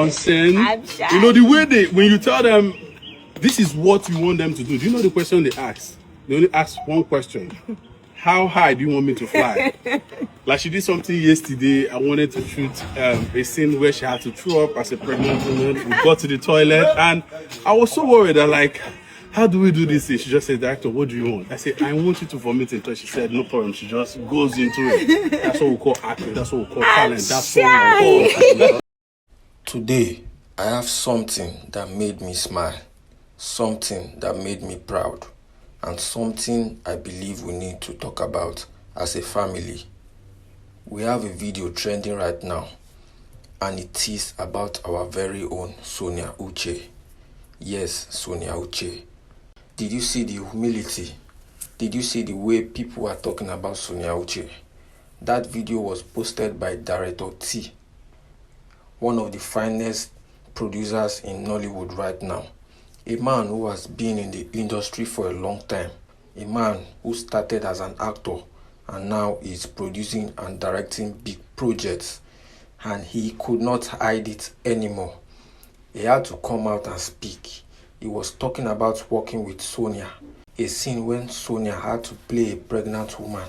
Nonsense. I'm shy. You know the way when you tell them this is what you want them to do you know the question they ask? They only ask one question. How high do you want me to fly? Like she did something yesterday. I wanted to shoot a scene where she had to throw up as a pregnant woman. We got to the toilet and I was so worried that like, how do we do this? She just said, "Director, what do you want?" I said, "I want you to vomit into it." She said, "No problem." She just goes into it. That's what we call acting. That's what we call talent. That's what we call. Today, I have something that made me smile, something that made me proud, and something I believe we need to talk about as a family. We have a video trending right now, and it is about our very own Sonia Uche. Yes, Sonia Uche. Did you see the humility? Did you see the way people are talking about Sonia Uche? That video was posted by Directorial, one of the finest producers in Nollywood right now. A man who has been in the industry for a long time. A man who started as an actor and now is producing and directing big projects. And he could not hide it anymore. He had to come out and speak. He was talking about working with Sonia. A scene when Sonia had to play a pregnant woman.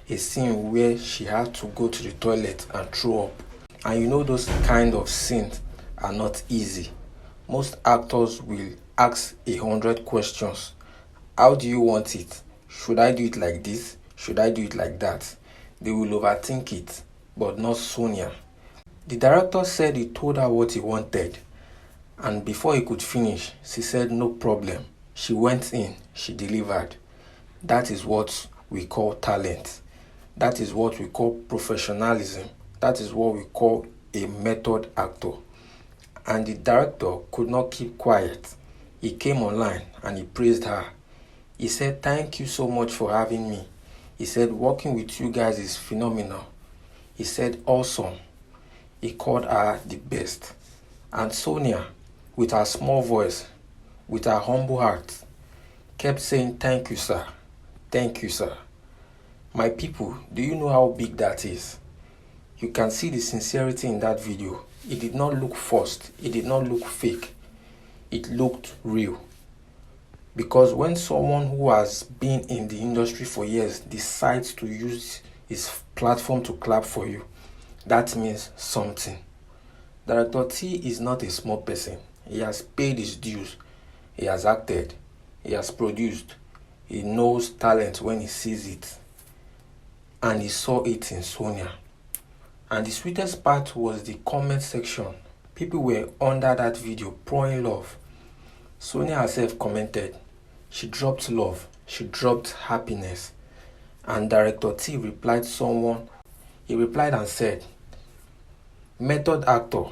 A scene where she had to go to the toilet and throw up. And you know those kind of scenes are not easy. Most actors will ask 100 questions. How do you want it? Should I do it like this? Should I do it like that? They will overthink it, but not Sonia. The director said he told her what he wanted. And before he could finish, she said no problem. She went in, she delivered. That is what we call talent. That is what we call professionalism. That is what we call a method actor. And the director could not keep quiet. He came online and he praised her. He said, "Thank you so much for having me." He said, "Working with you guys is phenomenal." He said, "Awesome." He called her the best. And Sonia, with her small voice, with her humble heart, kept saying, "Thank you, sir. Thank you, sir." My people, do you know how big that is? You can see the sincerity in that video. It did not look forced. It did not look fake. It looked real. Because when someone who has been in the industry for years decides to use his platform to clap for you, that means something. Director T is not a small person. He has paid his dues. He has acted. He has produced. He knows talent when he sees it. And he saw it in Sonia. And the sweetest part was the comment section. People were under that video pouring love. Sonia herself commented. She dropped love. She dropped happiness. And Director T replied someone. He replied and said, "Method actor,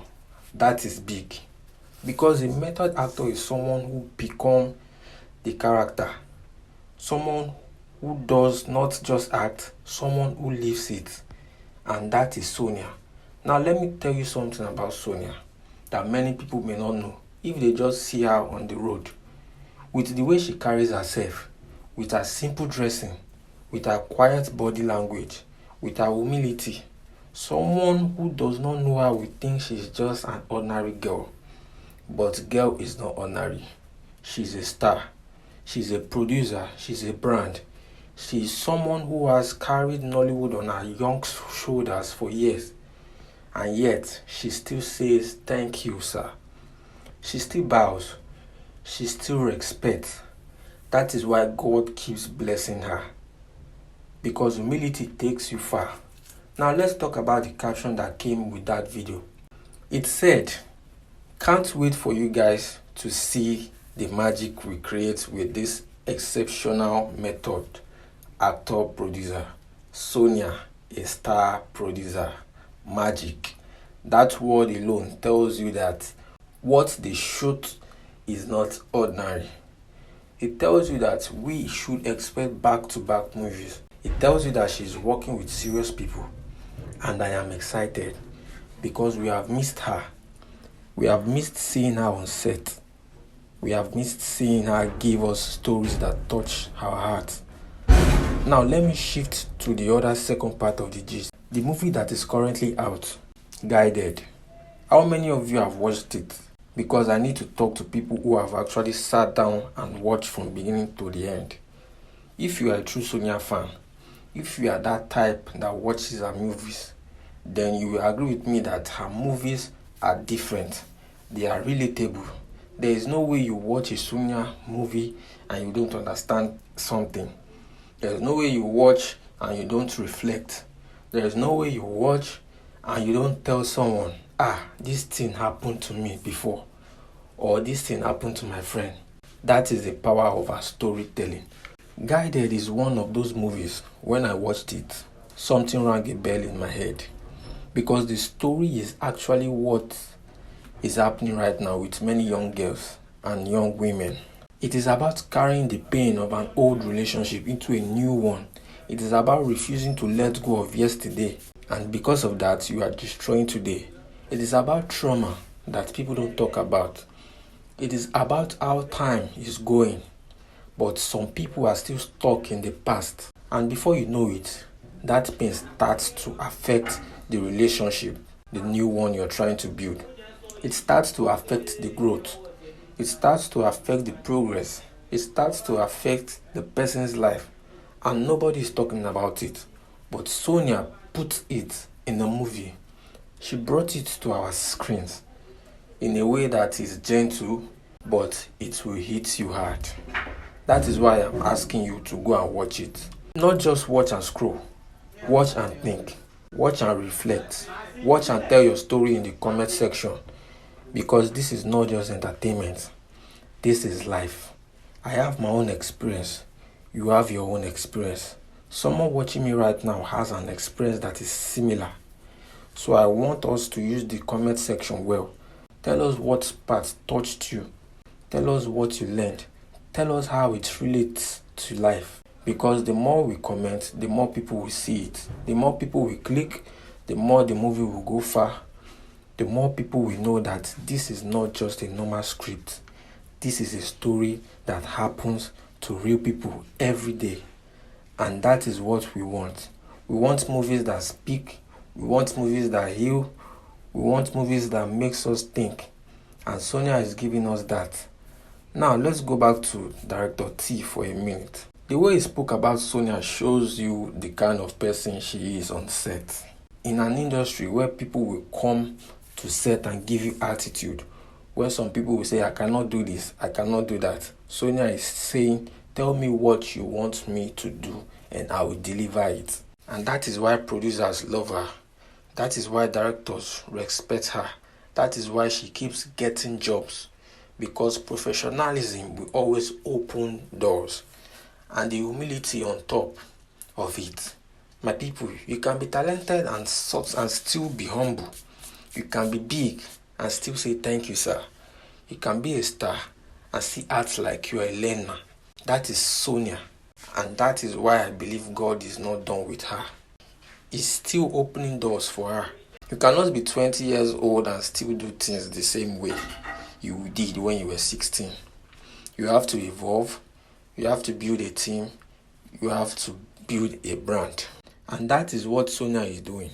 that is big." Because a method actor is someone who becomes the character. Someone who does not just act, someone who lives it. And that is Sonia. Now let me tell you something about Sonia that many people may not know if they just see her on the road. With the way she carries herself, with her simple dressing, with her quiet body language, with her humility, someone who does not know her will think she's just an ordinary girl. But girl is not ordinary. She's a star. She's a producer. She's a brand. She's someone who has carried Nollywood on her young shoulders for years. And yet, she still says, "Thank you, sir." She still bows. She still respects. That is why God keeps blessing her. Because humility takes you far. Now let's talk about the caption that came with that video. It said, "Can't wait for you guys to see the magic we create with this exceptional method actor producer. Sonia, a star producer. Magic." That word alone tells you that what they shoot is not ordinary. It tells you that we should expect back-to-back movies. It tells you that she's working with serious people. And I am excited because we have missed her. We have missed seeing her on set. We have missed seeing her give us stories that touch our heart. Now let me shift to the other second part of the gist. The movie that is currently out, Guided. How many of you have watched it? Because I need to talk to people who have actually sat down and watched from beginning to the end. If you are a true Sonia fan, if you are that type that watches her movies, then you will agree with me that her movies are different. They are relatable. There is no way you watch a Sonia movie and you don't understand something. There is no way you watch and you don't reflect. There is no way you watch and you don't tell someone, this thing happened to me before, or this thing happened to my friend. That is the power of her storytelling. Guided is one of those movies, when I watched it, something rang a bell in my head. Because the story is actually what is happening right now with many young girls and young women. It is about carrying the pain of an old relationship into a new one. It is about refusing to let go of yesterday, and because of that, you are destroying today. It is about trauma that people don't talk about. It is about how time is going, but some people are still stuck in the past. And before you know it, that pain starts to affect the relationship, the new one you're trying to build. It starts to affect the growth. It starts to affect the progress. It starts to affect the person's life. And nobody is talking about it. But Sonia put it in a movie. She brought it to our screens in a way that is gentle, but it will hit you hard. That is why I'm asking you to go and watch it. Not just watch and scroll. Watch and think. Watch and reflect. Watch and tell your story in the comment section. Because this is not just entertainment. This is life. I have my own experience. You have your own experience. Someone watching me right now has an experience that is similar. So I want us to use the comment section well. Tell us what part touched you. Tell us what you learned. Tell us how it relates to life. Because the more we comment, the more people will see it. The more people will click, the more the movie will go far. The more people will know that this is not just a normal script. This is a story that happens to real people every day. And that is what we want. We want movies that speak. We want movies that heal. We want movies that makes us think. And Sonia is giving us that. Now let's go back to Director T for a minute. The way he spoke about Sonia shows you the kind of person she is on set. In an industry where people will come to set and give you attitude, where some people will say, I cannot do this, I cannot do that. Sonia is saying, tell me what you want me to do and I will deliver it. And that is why producers love her. That is why directors respect her. That is why she keeps getting jobs. Because professionalism will always open doors. And the humility on top of it. My people, you can be talented and still be humble. You can be big and still say thank you, sir. You can be a star and still act like you are a learner. That is Sonia. And that is why I believe God is not done with her. He's still opening doors for her. You cannot be 20 years old and still do things the same way you did when you were 16. You have to evolve. You have to build a team. You have to build a brand. And that is what Sonia is doing.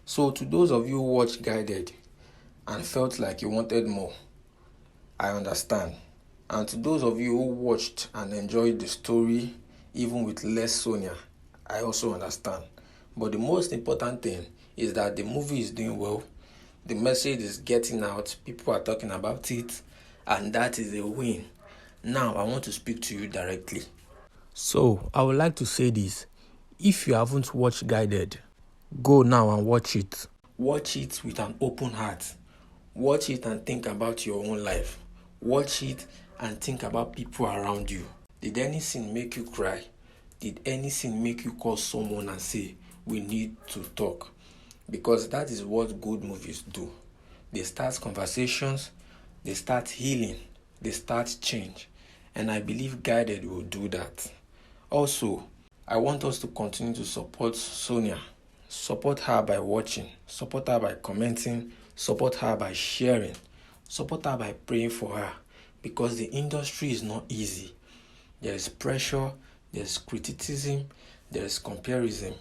So to those of you who watched Guided and felt like you wanted more, I understand. And to those of you who watched and enjoyed the story, even with less Sonia, I also understand. But the most important thing is that the movie is doing well. The message is getting out. People are talking about it. And that is a win. Now, I want to speak to you directly. So, I would like to say this. If you haven't watched Guided, go now and watch it. Watch it with an open heart. Watch it and think about your own life. Watch it and think about people around you. Did anything make you cry? Did anything make you call someone and say, we need to talk? Because that is what good movies do. They start conversations, they start healing, they start change. And I believe Guided will do that. Also, I want us to continue to support Sonia. Support her by watching, support her by commenting, support her by sharing, support her by praying for her. Because the industry is not easy. There is pressure, there is criticism, there is comparison.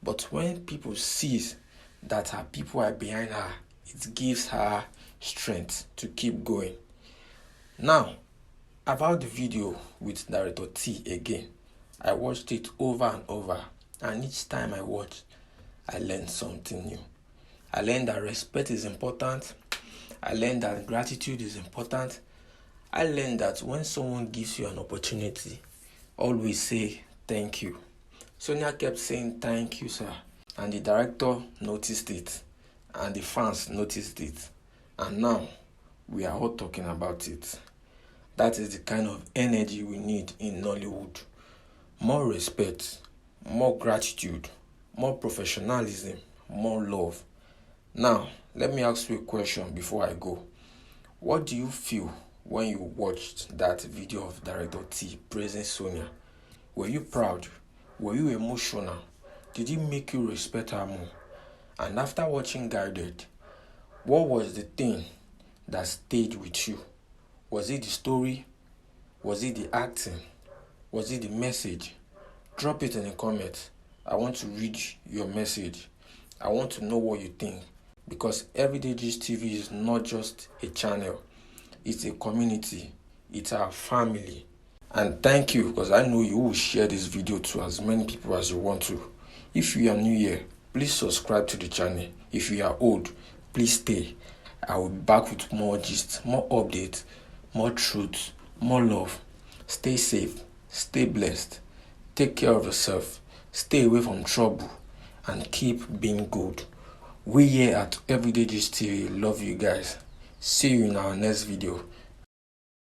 But when people see that her people are behind her, it gives her strength to keep going. Now, about the video with Director T again, I watched it over and over, and each time I watched, I learned something new. I learned that respect is important. I learned that gratitude is important. I learned that when someone gives you an opportunity, always say thank you. Sonia kept saying thank you, sir. And the director noticed it. And the fans noticed it. And now, we are all talking about it. That is the kind of energy we need in Nollywood. More respect, more gratitude, more professionalism, more love. Now, let me ask you a question before I go. What do you feel when you watched that video of Director T praising Sonia? Were you proud? Were you emotional? Did it make you respect her more? And after watching Guided, what was the thing that stayed with you? Was it the story? Was it the acting? Was it the message? Drop it in the comments. I want to read your message. I want to know what you think. Because Everyday Gist TV is not just a channel. It's a community. It's our family. And thank you, because I know you will share this video to as many people as you want to. If you are new here, please subscribe to the channel. If you are old, please stay. I will be back with more gist, more updates, more truth, more love. Stay safe, stay blessed, take care of yourself, stay away from trouble, and keep being good. We here at Everyday Gist TV love you guys. See you in our next video.